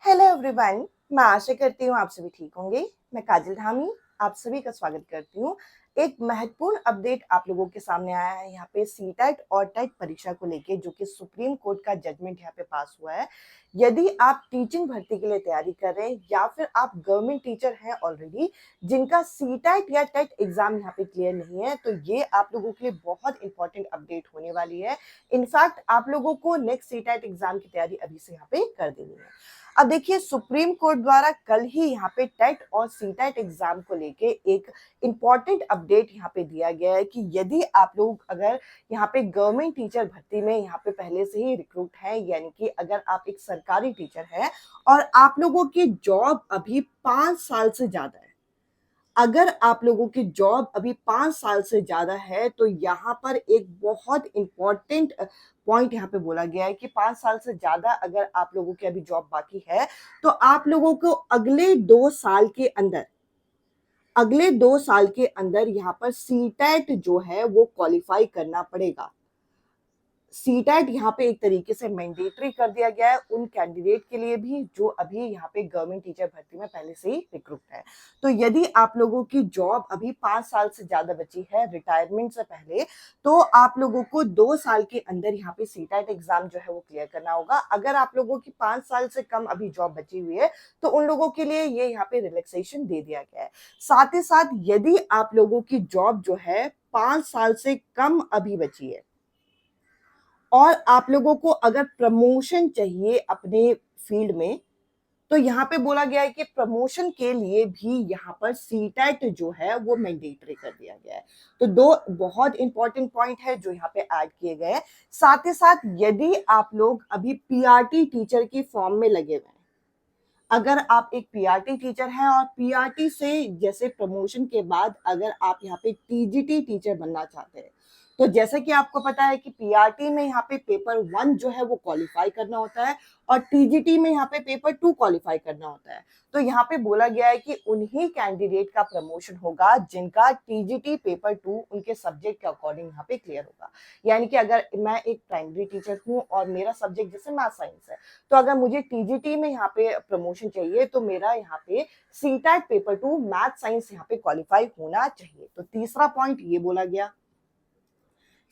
Hello everyone. मैं आशा करती हूँ आप सभी ठीक होंगे। मैं काजल धामी आप सभी का स्वागत करती हूँ। एक महत्वपूर्ण अपडेट आप लोगों के सामने आया है यहाँ पे सीटेट और टेट परीक्षा को लेके, जो कि सुप्रीम कोर्ट का जजमेंट यहाँ पे पास हुआ है। यदि आप टीचिंग भर्ती के लिए तैयारी कर रहे हैं या फिर आप गवर्नमेंट टीचर हैं ऑलरेडी, जिनका सीटेट या टेट एग्जाम यहाँ पे क्लियर नहीं है, तो ये आप लोगों के लिए बहुत इंपॉर्टेंट अपडेट होने वाली है। इनफैक्ट आप लोगों को नेक्स्ट सीटेट एग्जाम की तैयारी अभी से यहाँ पे कर देनी है। अब देखिए, सुप्रीम कोर्ट द्वारा कल ही यहाँ पे टेट और सीटेट एग्जाम को लेके एक इंपॉर्टेंट अपडेट यहाँ पे दिया गया है कि यदि आप लोग अगर यहाँ पे गवर्नमेंट टीचर भर्ती में यहाँ पे पहले से ही रिक्रूट हैं, यानी कि अगर आप एक सरकारी टीचर हैं और आप लोगों की जॉब अभी 5 साल से ज्यादा है, अगर आप लोगों की जॉब अभी 5 साल से ज्यादा है, तो यहाँ पर एक बहुत इंपॉर्टेंट पॉइंट यहाँ पे बोला गया है कि 5 साल से ज्यादा अगर आप लोगों की अभी जॉब बाकी है, तो आप लोगों को अगले 2 साल के अंदर यहाँ पर सीटेट जो है वो क्वालिफाई करना पड़ेगा। सीटेट यहाँ पे एक तरीके से मैंडेटरी कर दिया गया है उन कैंडिडेट के लिए भी जो अभी यहाँ पे गवर्नमेंट टीचर भर्ती में पहले से ही रिक्रूट है। तो यदि आप लोगों की जॉब अभी 5 साल से ज्यादा बची है रिटायरमेंट से पहले, तो आप लोगों को 2 साल के अंदर यहाँ पे सीटेट एग्जाम जो है वो क्लियर करना होगा। अगर आप लोगों की 5 साल से कम अभी जॉब बची हुई है, तो उन लोगों के लिए ये यहाँ पे रिलैक्सेशन दे दिया गया है। साथ ही साथ यदि आप लोगों की जॉब जो है 5 साल से कम अभी बची है और आप लोगों को अगर प्रमोशन चाहिए अपने फील्ड में, तो यहाँ पे बोला गया है कि प्रमोशन के लिए भी यहाँ पर सीटेट जो है वो मैंडेटरी कर दिया गया है। तो दो बहुत इंपॉर्टेंट पॉइंट है जो यहाँ पे ऐड किए गए हैं। साथ ही साथ यदि आप लोग अभी पीआरटी टीचर की फॉर्म में लगे हुए हैं, अगर आप एक पीआरटी टीचर हैं और पीआरटी से जैसे प्रमोशन के बाद अगर आप यहाँ पे टीजीटी टीचर बनना चाहते हैं, तो जैसे कि आपको पता है कि पीआरटी में यहाँ पे पेपर 1 जो है वो क्वालिफाई करना होता है और टीजीटी में यहाँ पे पेपर 2 क्वालिफाई करना होता है। तो यहाँ पे बोला गया है कि उन्हीं कैंडिडेट का प्रमोशन होगा जिनका टीजीटी पेपर 2 उनके सब्जेक्ट के अकॉर्डिंग यहाँ पे क्लियर होगा। यानी कि अगर मैं एक प्राइमरी टीचर हूँ और मेरा सब्जेक्ट जैसे मैथ साइंस है, तो अगर मुझे टीजीटी में यहाँ पे प्रमोशन चाहिए, तो मेरा यहाँ पे सीटेट पेपर 2 मैथ साइंस यहाँ पे क्वालिफाई होना चाहिए। तो तीसरा पॉइंट ये बोला गया।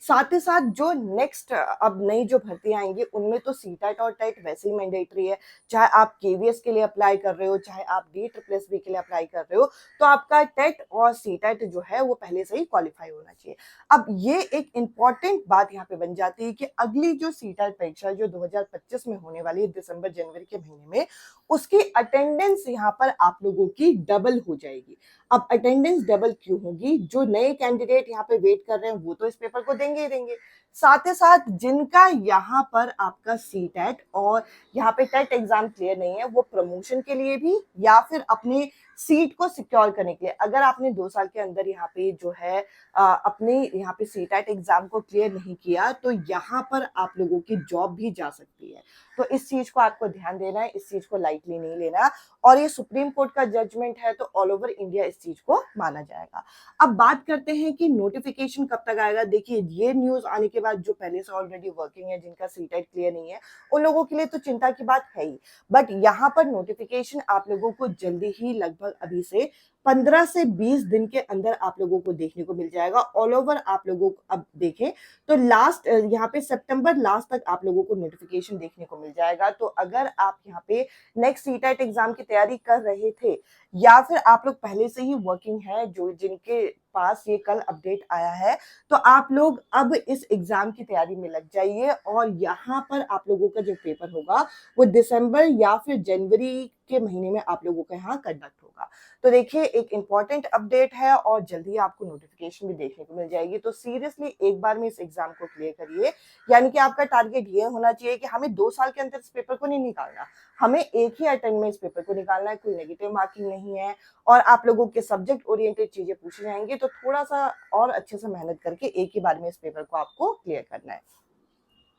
साथ ही साथ जो नेक्स्ट अब नई जो भर्तियां आएंगी उनमें तो सीटेट और टेट वैसे ही मैंडेटरी है। चाहे आप केवीएस के लिए अप्लाई कर रहे हो, चाहे आप DSSS के लिए अप्लाई कर रहे हो, तो आपका टेट और सीटेट जो है वो पहले से ही क्वालिफाई होना चाहिए। अब ये एक इंपॉर्टेंट बात यहाँ पे बन जाती है कि अगली जो सीटेट परीक्षा जो 2025 में होने वाली है दिसंबर जनवरी के महीने में, उसकी अटेंडेंस यहाँ पर आप लोगों की डबल हो जाएगी। अब अटेंडेंस डबल क्यों होगी? जो नए कैंडिडेट यहाँ पे वेट कर रहे हैं वो तो इस पेपर को देंगे ही देंगे। साथ ही साथ जिनका यहाँ पर आपका सीटेट और यहाँ पे टेट एग्जाम क्लियर नहीं है, वो प्रमोशन के लिए भी या फिर अपनी सीट को सिक्योर करने के लिए, अगर आपने 2 साल के अंदर यहाँ पे जो है अपने यहाँ पे सीटेट एग्जाम को क्लियर नहीं किया, तो यहाँ पर आप लोगों की जॉब भी जा सकती है। तो इस चीज को आपको ध्यान देना है, इस चीज को लाइटली नहीं लेना। और ये सुप्रीम कोर्ट का जजमेंट है, तो ऑल ओवर इंडिया इस चीज को माना जाएगा। अब बात करते हैं कि नोटिफिकेशन कब तक आएगा। देखिए, ये न्यूज आने के बाद जो पहले से ऑलरेडी वर्किंग है, जिनका सीटेट क्लियर नहीं है, उन लोगों के लिए तो चिंता की बात है ही। बट यहाँ पर नोटिफिकेशन आप लोगों को जल्दी ही, लगभग अभी से 15 से 20 दिन के अंदर आप लोगों को देखने को मिल जाएगा। ऑल ओवर आप लोगों को अब देखें तो लास्ट यहाँ पे सितंबर लास्ट तक आप लोगों को नोटिफिकेशन देखने को मिल जाएगा। तो अगर आप यहाँ पे नेक्स्ट सीटेट एग्जाम की तैयारी कर रहे थे या फिर आप लोग पहले से ही वर्किंग है, जो जिनके पास ये कल अपडेट आया है, तो आप लोग अब इस एग्जाम की तैयारी में लग जाइए और यहाँ पर आप लोगों का जो पेपर होगा वो दिसंबर या फिर जनवरी के महीने में आप लोगों का यहाँ कंडक्ट होगा। तो देखिए, एक इंपॉर्टेंट अपडेट है और जल्दी आपको नोटिफिकेशन भी देखने को मिल जाएगी। तो सीरियसली एक बार में इस एग्जाम को क्लियर करिए। यानी कि आपका टारगेट ये होना चाहिए कि हमें 2 साल के अंदर इस पेपर को नहीं निकालना, हमें एक ही अटेम्प्ट में इस पेपर को निकालना है। कोई नेगेटिव मार्किंग नहीं है और आप लोगों के सब्जेक्ट ओरिएंटेड चीजें पूछी जाएंगी, तो थोड़ा सा और अच्छे से मेहनत करके एक ही बार में इस पेपर को आपको क्लियर करना है।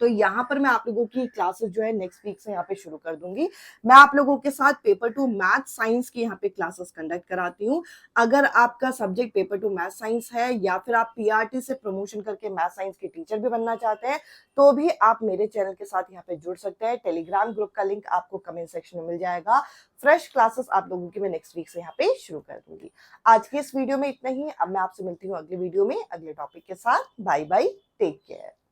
तो यहाँ पर मैं आप लोगों की क्लासेस जो है नेक्स्ट वीक से यहाँ पे शुरू कर दूंगी। मैं आप लोगों के साथ पेपर टू मैथ साइंस की यहाँ पे क्लासेस कंडक्ट कराती हूँ। अगर आपका subject paper two math science है या फिर आप पीआरटी से प्रमोशन करके मैथ साइंस के टीचर भी बनना चाहते हैं, तो भी आप मेरे चैनल के साथ यहाँ पे जुड़ सकते हैं। टेलीग्राम ग्रुप का लिंक आपको कमेंट सेक्शन में मिल जाएगा। फ्रेश क्लासेस आप लोगों की मैं नेक्स्ट वीक से यहाँ पे शुरू कर दूंगी। आज की इस वीडियो में इतना ही। अब मैं आपसे मिलती हूँ अगले वीडियो में अगले टॉपिक के साथ। Bye bye, take care.